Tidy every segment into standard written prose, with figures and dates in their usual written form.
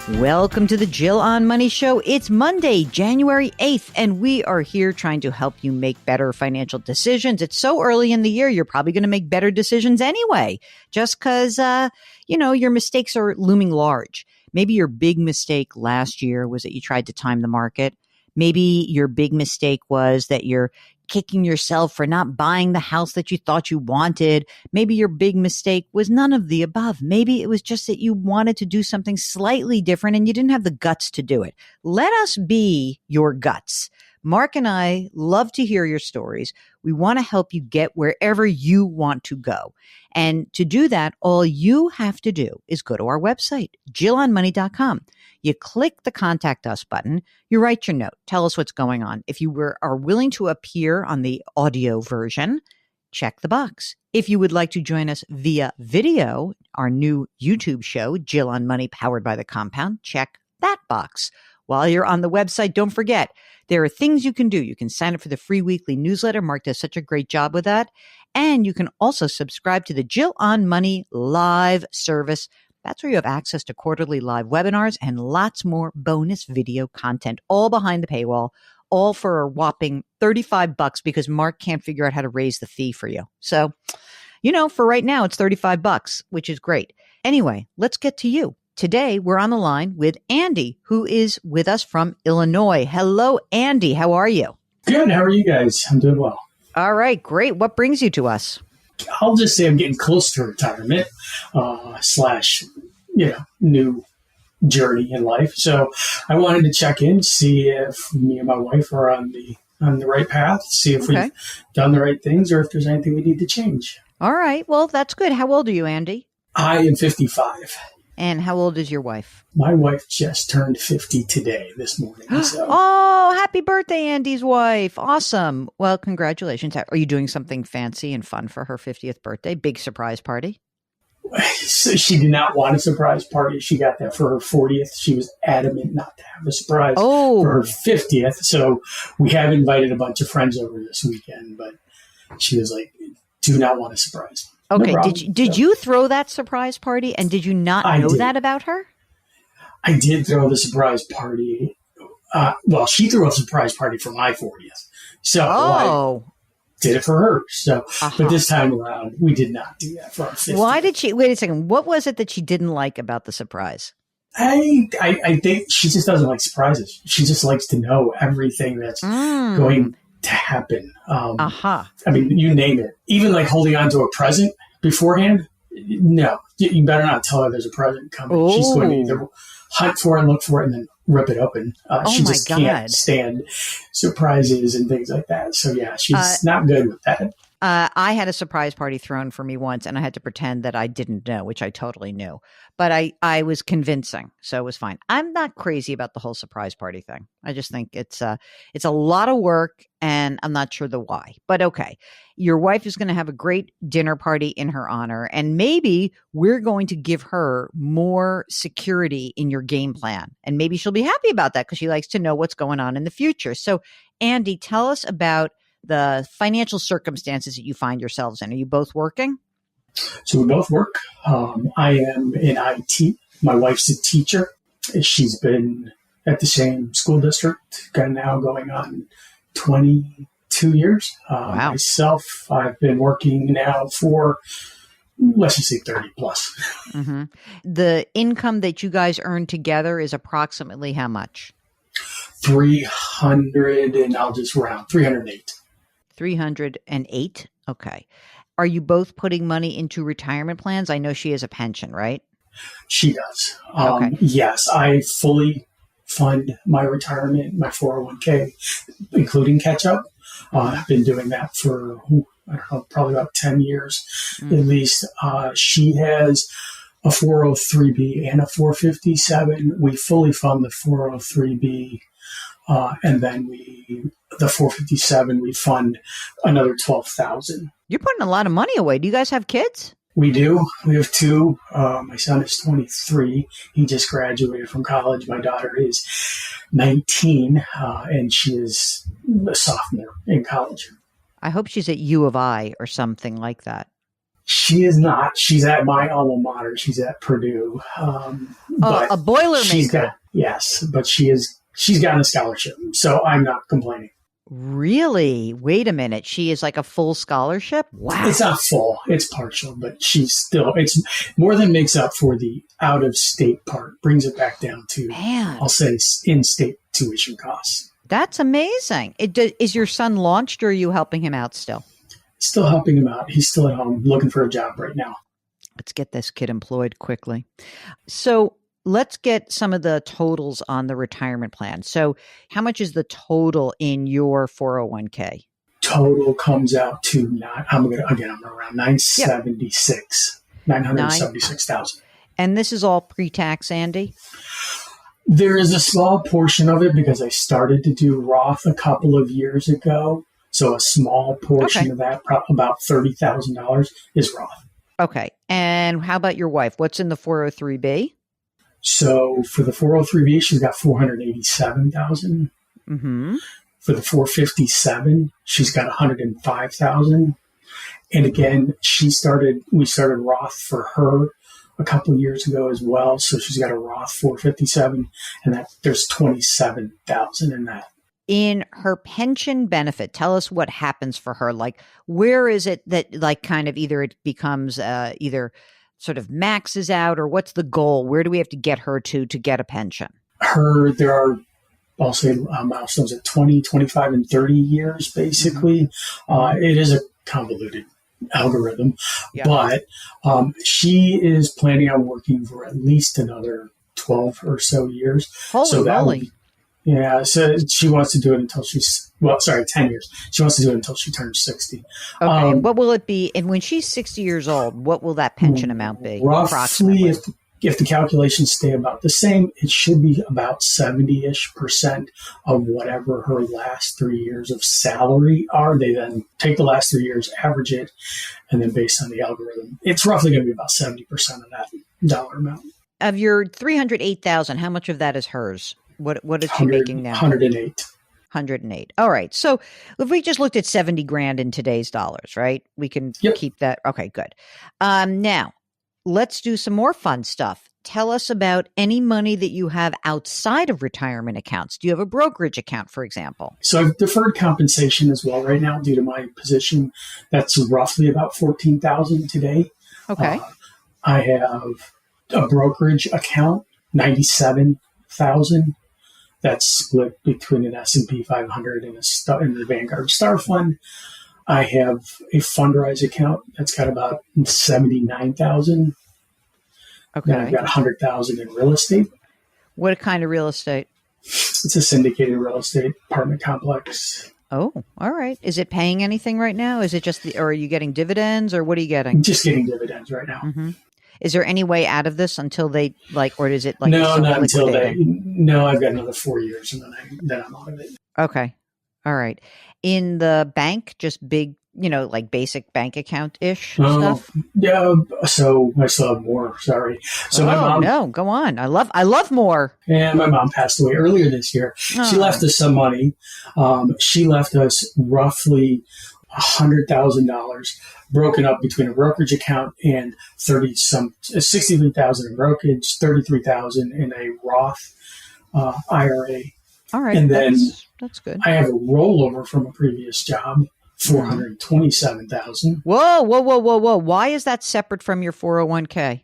Welcome to the Jill on Money Show. It's Monday, January 8th, and we are here trying to help you make better financial decisions. It's so early in the year, you're probably going to make better decisions anyway, just because, your mistakes are looming large. Maybe your big mistake last year was that you tried to time the market. Maybe your big mistake was that you're kicking yourself for not buying the house that you thought you wanted. Maybe your big mistake was none of the above. Maybe it was just that you wanted to do something slightly different and you didn't have the guts to do it. Let us be your guts. Mark and I love to hear your stories. We want to help you get wherever you want to go. And to do that, all you have to do is go to our website, jillonmoney.com. You click the Contact Us button. You write your note. Tell us what's going on. If you are willing to appear on the audio version, check the box. If you would like to join us via video, our new YouTube show, Jill on Money, powered by The Compound, check that box. While you're on the website, don't forget, there are things you can do. You can sign up for the free weekly newsletter. Mark does such a great job with that. And you can also subscribe to the Jill on Money live service. That's where you have access to quarterly live webinars and lots more bonus video content, all behind the paywall, all for a whopping $35 because Mark can't figure out how to raise the fee for you. So, for right now, it's $35, which is great. Anyway, let's get to you. Today, we're on the line with Andy, who is with us from Illinois. Hello, Andy. How are you? Good. How are you guys? I'm doing well. All right. Great. What brings you to us? I'll just say I'm getting close to retirement / new journey in life. So I wanted to check in, see if me and my wife are on the right path, see if we've done the right things or if there's anything we need to change. All right. Well, that's good. How old are you, Andy? I am 55. And how old is your wife? My wife just turned 50 today, this morning. So. Oh, happy birthday, Andy's wife. Awesome. Well, congratulations. Are you doing something fancy and fun for her 50th birthday? Big surprise party? So she did not want a surprise party. She got that for her 40th. She was adamant not to have a surprise for her 50th. So we have invited a bunch of friends over this weekend, but she was like, do not want a surprise. Okay. No did you throw that surprise party and did you not know that about her? I did throw the surprise party. She threw a surprise party for my 40th. So I did it for her. So, but this time around, we did not do that for our 50th. Why did she? Wait a second. What was it that she didn't like about the surprise? I think she just doesn't like surprises. She just likes to know everything that's going to happen. I mean, you name it. Even like holding on to a present beforehand. No, you better not tell her there's a present coming. She's going to either hunt for it, look for it, and then rip it open. She just can't stand surprises and things like that. So yeah, she's not good with that. I had a surprise party thrown for me once and I had to pretend that I didn't know, which I totally knew. But I was convincing, so it was fine. I'm not crazy about the whole surprise party thing. I just think it's a lot of work and I'm not sure the why. But okay, your wife is going to have a great dinner party in her honor and maybe we're going to give her more security in your game plan. And maybe she'll be happy about that because she likes to know what's going on in the future. So Andy, tell us about the financial circumstances that you find yourselves in. Are you both working? So we both work. I am in IT. My wife's a teacher. She's been at the same school district, now going on 22 years. Wow. Myself, I've been working now for, let's just say 30 plus. Mm-hmm. The income that you guys earn together is approximately how much? 300, and I'll just round, 308. 308. Okay. Are you both putting money into retirement plans? I know she has a pension, right? She does. Yes, I fully fund my retirement, my 401k, including catch up. I've been doing that for, probably about 10 years at least. She has a 403b and a 457. We fully fund the 403b. And then the 457, we fund another 12,000. You're putting a lot of money away. Do you guys have kids? We do. We have two. My son is 23. He just graduated from college. My daughter is 19, and she is a sophomore in college. I hope she's at U of I or something like that. She is not. She's at my alma mater. She's at Purdue. But a Boilermaker. Yes, but she's gotten a scholarship, so I'm not complaining. Really? Wait a minute. She is like a full scholarship? Wow. It's not full. It's partial, but it's more than makes up for the out-of-state part. Brings it back down to, I'll say, in-state tuition costs. That's amazing. Is your son launched, or are you helping him out still? Still helping him out. He's still at home looking for a job right now. Let's get this kid employed quickly. So let's get some of the totals on the retirement plan. So how much is the total in your 401k? Total comes out to I'm around 976,000. And this is all pre-tax, Andy? There is a small portion of it because I started to do Roth a couple of years ago. So a small portion of that, about $30,000, is Roth. Okay. And how about your wife? What's in the 403b? So for the 403b, she's got $487,000. Mm-hmm. For the 457, she's got $105,000. And again, we started Roth for her a couple of years ago as well. So she's got a Roth 457, and there's $27,000 in that. In her pension benefit, tell us what happens for her. Like, where is it that like kind of either it becomes either sort of maxes out, or what's the goal? Where do we have to get her to get a pension? There are, I'll say, milestones at 20, 25, and 30 years, basically. Mm-hmm. It is a convoluted algorithm, but she is planning on working for at least another 12 or so years. Holy moly. Yeah, so she wants to do it until 10 years. She wants to do it until she turns 60. Okay, what will it be? And when she's 60 years old, what will that pension amount be? Roughly, if the calculations stay about the same, it should be about 70-ish% of whatever her last 3 years of salary are. They then take the last 3 years, average it, and then based on the algorithm, it's roughly going to be about 70% of that dollar amount. Of your $308,000, how much of that is hers? What is she making now? 108. All right. So if we just looked at 70 grand in today's dollars, right? We can keep that. Okay, good. Now let's do some more fun stuff. Tell us about any money that you have outside of retirement accounts. Do you have a brokerage account, for example? So I've deferred compensation as well right now due to my position. That's roughly about $14,000 today. Okay. I have a brokerage account, $97,000. That's split between an S&P 500 and the Vanguard Star Fund. I have a Fundrise account that's got about $79,000. Okay. Then I've got $100,000 in real estate. What kind of real estate? It's a syndicated real estate apartment complex. Oh, all right. Is it paying anything right now? Is it just or are you getting dividends, or what are you getting? Just getting dividends right now. Mm-hmm. Is there any way out of this until they or is it like no, not until No, I've got another 4 years and then I'm out of it. Okay, all right. In the bank, just big, like basic bank account ish stuff. Yeah, so I still have more. Sorry. So my mom. No, go on. I love more. And my mom passed away earlier this year. Oh. She left us some money. She left us roughly $100,000 broken up between a brokerage account and 63,000 in brokerage, 33,000 in a Roth IRA. All right, and then that's good. I have a rollover from a previous job, $427,000. Whoa! Why is that separate from your 401k?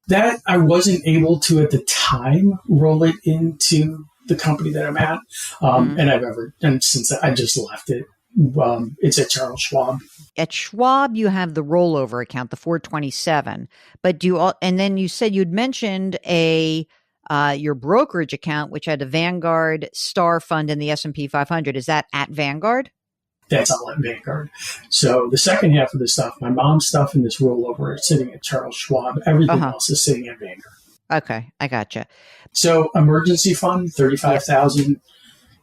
That I wasn't able to at the time roll it into the company that I'm at, and since I just left it. It's at Charles Schwab. At Schwab, you have the rollover account, the 427. But and then you said you'd mentioned your brokerage account, which had a Vanguard Star Fund and the S&P 500. Is that at Vanguard? That's all at Vanguard. So the second half of the stuff, my mom's stuff and this rollover is sitting at Charles Schwab. Everything else is sitting at Vanguard. Okay, I gotcha. So emergency fund, $35,000,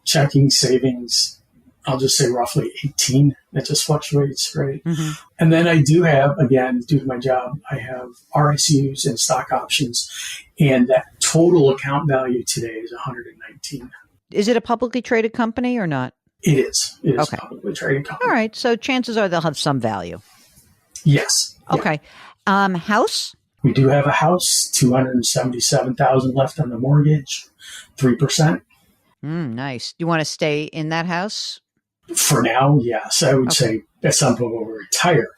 checking, savings. I'll just say roughly 18. It just fluctuates, right? Mm-hmm. And then I do have, again, due to my job, I have RSUs and stock options. And that total account value today is 119. Is it a publicly traded company or not? It is. It is a publicly traded company. All right. So chances are they'll have some value. Yes. Okay. House? We do have a house, 277,000 left on the mortgage, 3%. Nice. Do you want to stay in that house? For now, yes. I would say at some point when we retire,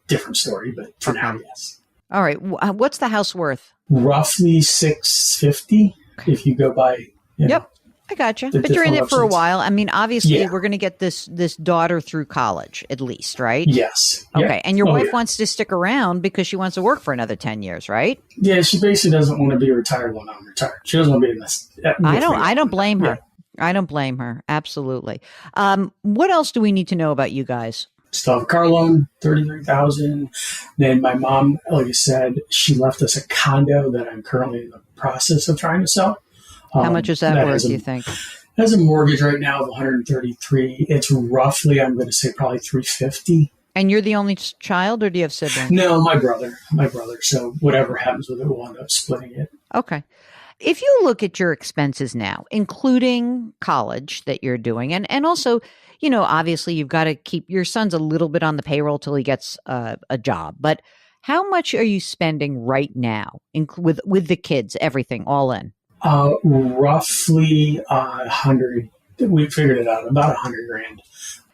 different story, but for now, yes. All right. What's the house worth? Roughly 650 if you go by. Yep. I got you. But you're in it for a while. I mean, obviously, we're going to get this daughter through college, at least, right? Yes. Okay. Yep. And your wife wants to stick around because she wants to work for another 10 years, right? Yeah, she basically doesn't want to be retired when I'm retired. She doesn't want to be in this. I don't blame her. I don't blame her. Absolutely. What else do we need to know about you guys? Still have a car loan, $33,000. Then my mom, like I said, she left us a condo that I'm currently in the process of trying to sell. How much is that worth, do you think? It has a mortgage right now of $133,000. It's roughly, I'm going to say, probably $350,000. And you're the only child, or do you have siblings? No, my brother. So whatever happens with it, we'll end up splitting it. Okay. If you look at your expenses now, including college that you're doing, and also, obviously you've got to keep your son's a little bit on the payroll till he gets a job, but how much are you spending right now with the kids, everything all in? Roughly 100. We figured it out, about $100,000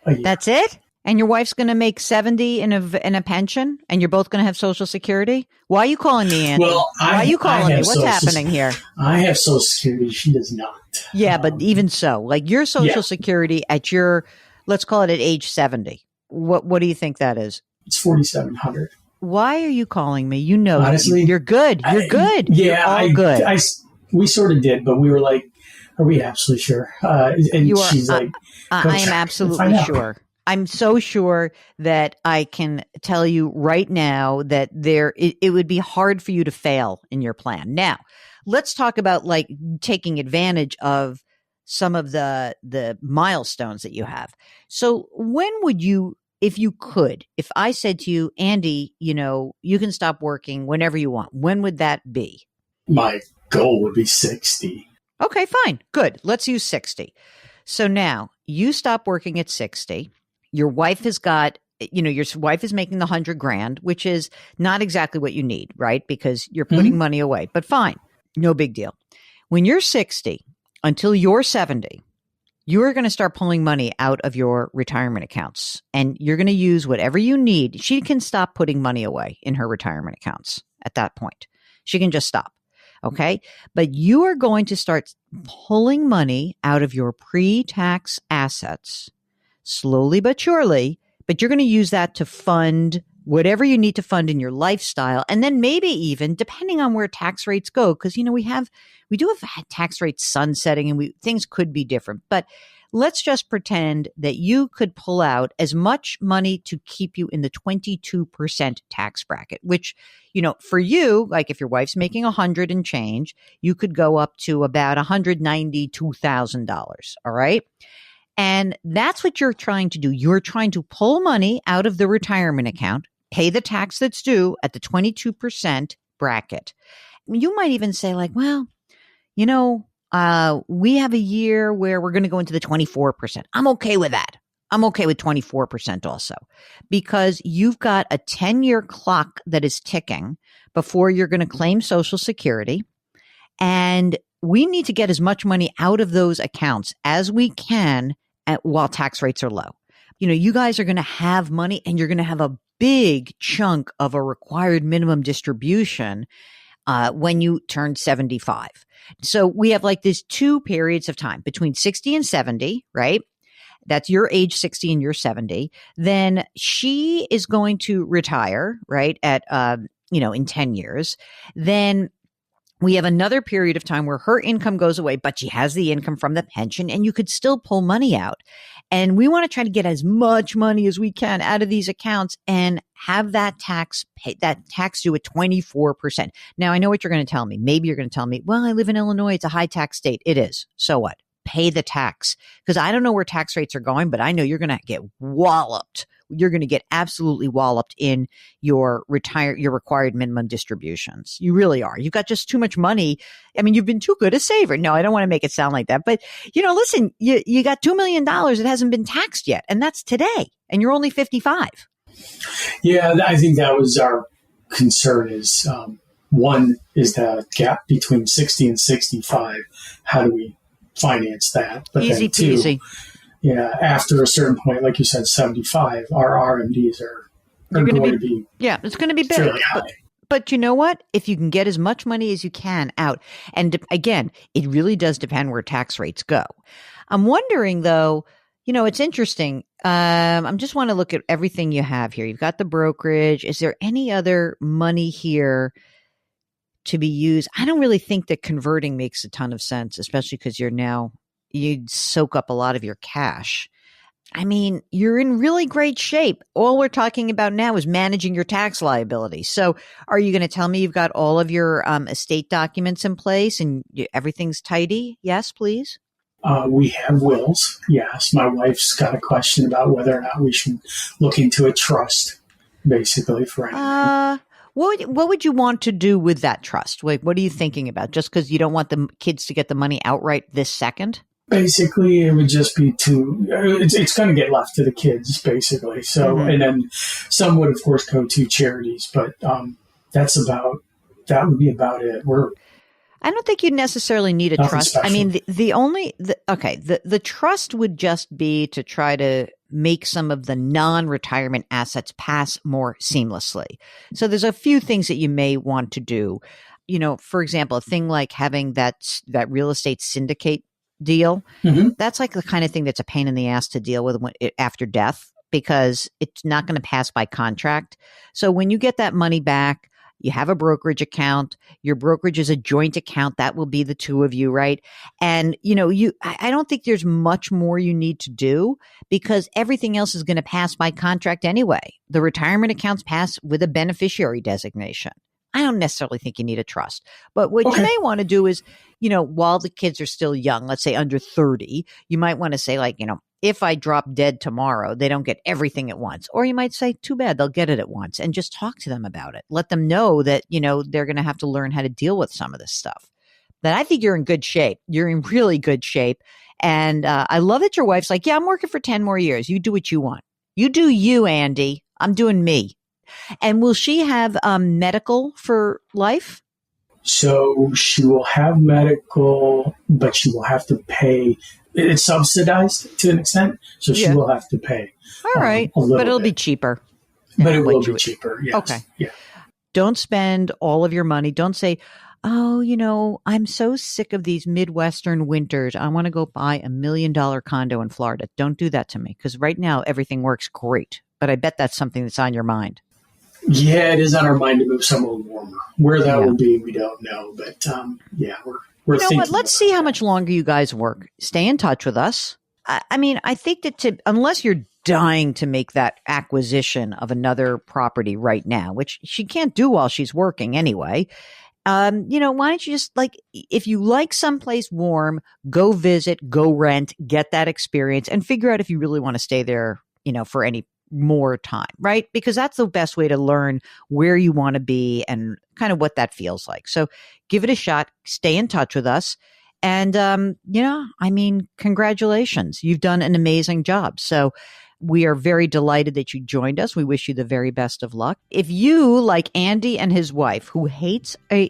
a year. That's it? And your wife's going to make 70 in a pension, and you're both going to have Social Security? Why are you calling me, Andy? Well, why are you calling me? What's happening here? I have Social Security. She does not. Yeah, but even so, like your Social Security at your, let's call it at age 70. What do you think that is? It's $4,700. Why are you calling me? You know, honestly, you're good. You're good. Yeah, you're all good. We sort of did, but we were like, "Are we absolutely sure?" And she's like, "I am absolutely sure. I'm so sure that I can tell you right now that it would be hard for you to fail in your plan." Now, let's talk about like taking advantage of some of the milestones that you have. So, when would you, if you could, if I said to you, Andy, you can stop working whenever you want, when would that be? My goal would be 60. Okay, fine. Good. Let's use 60. So now you stop working at 60. Your wife has got, your wife is making the $100,000, which is not exactly what you need, right? Because you're putting money away, but fine. No big deal. When you're 60 until you're 70, you're going to start pulling money out of your retirement accounts, and you're going to use whatever you need. She can stop putting money away in her retirement accounts at that point. She can just stop. Okay. But you are going to start pulling money out of your pre-tax assets slowly but surely, but you're going to use that to fund whatever you need to fund in your lifestyle. And then maybe even depending on where tax rates go, because, we do have tax rates sunsetting and things could be different, but let's just pretend that you could pull out as much money to keep you in the 22% tax bracket, which, for you, like if your wife's making 100 and change, you could go up to about $192,000. All right. And that's what you're trying to do. You're trying to pull money out of the retirement account, pay the tax that's due at the 22% bracket. You might even say like, well, we have a year where we're going to go into the 24%. I'm okay with that. I'm okay with 24% also, because you've got a 10-year clock that is ticking before you're going to claim Social Security. And we need to get as much money out of those accounts as we can while tax rates are low. You guys are going to have money, and you're going to have a big chunk of a required minimum distribution when you turn 75. So we have like these two periods of time between 60 and 70, right? That's your age 60 and you're 70. Then she is going to retire, right? At, in 10 years. Then we have another period of time where her income goes away, but she has the income from the pension, and you could still pull money out. And we want to try to get as much money as we can out of these accounts and have that tax due at 24%. Now, I know what you're going to tell me. Maybe you're going to tell me, well, I live in Illinois. It's a high tax state. It is. So what? Pay the tax. Because I don't know where tax rates are going, but I know you're going to get walloped. You're going to get absolutely walloped in your required minimum distributions. You really are. You've got just too much money. I mean, you've been too good a saver. No, I don't want to make it sound like that. But, listen, you got $2 million that hasn't been taxed yet. And that's today. And you're only 55. Yeah, I think that was our concern is one is the gap between 60 and 65. How do we finance that? But easy then two, peasy. Yeah, after a certain point, like you said, 75, our RMDs are going to be it's going to be big. fairly high. But you know what? If you can get as much money as you can out, and again, it really does depend where tax rates go. I'm wondering though, it's interesting. I just want to look at everything you have here. You've got the brokerage. Is there any other money here to be used? I don't really think that converting makes a ton of sense, especially because you'd soak up a lot of your cash. I mean, you're in really great shape. All we're talking about now is managing your tax liability. So are you going to tell me you've got all of your estate documents in place and everything's tidy? Yes, please. We have wills. Yes. My wife's got a question about whether or not we should look into a trust, basically, for anything. What would you want to do with that trust? Like, what are you thinking about? Just because you don't want the kids to get the money outright this second? Basically, it would just be it's going to get left to the kids, basically. So, and then some would, of course, go to charities, but that would be about it. I don't think you necessarily need a trust. Special. I mean, the trust would just be to try to make some of the non-retirement assets pass more seamlessly. So there's a few things that you may want to do. For example, a thing like having that real estate syndicate deal, that's like the kind of thing that's a pain in the ass to deal with after death, because it's not going to pass by contract. So when you get that money back, you have a brokerage account. Your brokerage is a joint account. That will be the two of you, right? And, I don't think there's much more you need to do because everything else is going to pass by contract anyway. The retirement accounts pass with a beneficiary designation. I don't necessarily think you need a trust. But what you may want to do is, while the kids are still young, let's say under 30, you might want to say like, if I drop dead tomorrow, they don't get everything at once. Or you might say, too bad, they'll get it at once, and just talk to them about it. Let them know that, they're going to have to learn how to deal with some of this stuff. But I think you're in good shape. You're in really good shape. And I love that your wife's like, yeah, I'm working for 10 more years. You do what you want. You do you, Andy. I'm doing me. And will she have medical for life? So she will have medical, but she will have to pay. It's subsidized to an extent, so she will have to pay. All right, but it'll be cheaper. But it will be cheaper, yes. Okay. Yeah. Don't spend all of your money. Don't say, oh, I'm so sick of these Midwestern winters. I want to go buy $1 million condo in Florida. Don't do that to me, because right now everything works great. But I bet that's something that's on your mind. Yeah, it is on our mind to move somewhere warmer. Where that will be, we don't know. But we're thinking. What? Let's see how much longer you guys work. Stay in touch with us. I mean, I think that unless you're dying to make that acquisition of another property right now, which she can't do while she's working anyway. Why don't you just if you like someplace warm, go visit, go rent, get that experience, and figure out if you really want to stay there, for any more time, right? Because that's the best way to learn where you want to be and kind of what that feels like. So give it a shot, stay in touch with us. And, congratulations. You've done an amazing job. So we are very delighted that you joined us. We wish you the very best of luck. If you, like Andy and his wife, who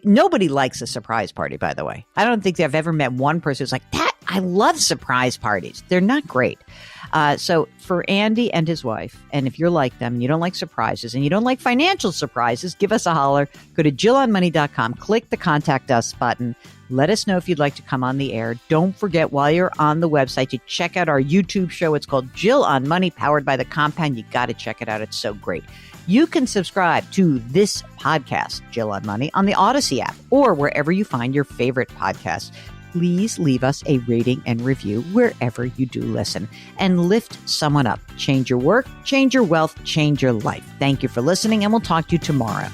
nobody likes a surprise party, by the way. I don't think I've ever met one person who's like, that, I love surprise parties. They're not great. So for Andy and his wife, and if you're like them and you don't like surprises and you don't like financial surprises, give us a holler. Go to JillOnMoney.com, click the Contact Us button. Let us know if you'd like to come on the air. Don't forget, while you're on the website, to check out our YouTube show. It's called Jill on Money, powered by the Compound. You got to check it out. It's so great. You can subscribe to this podcast, Jill on Money, on the Odyssey app or wherever you find your favorite podcasts. Please leave us a rating and review wherever you do listen and lift someone up. Change your work, change your wealth, change your life. Thank you for listening, and we'll talk to you tomorrow.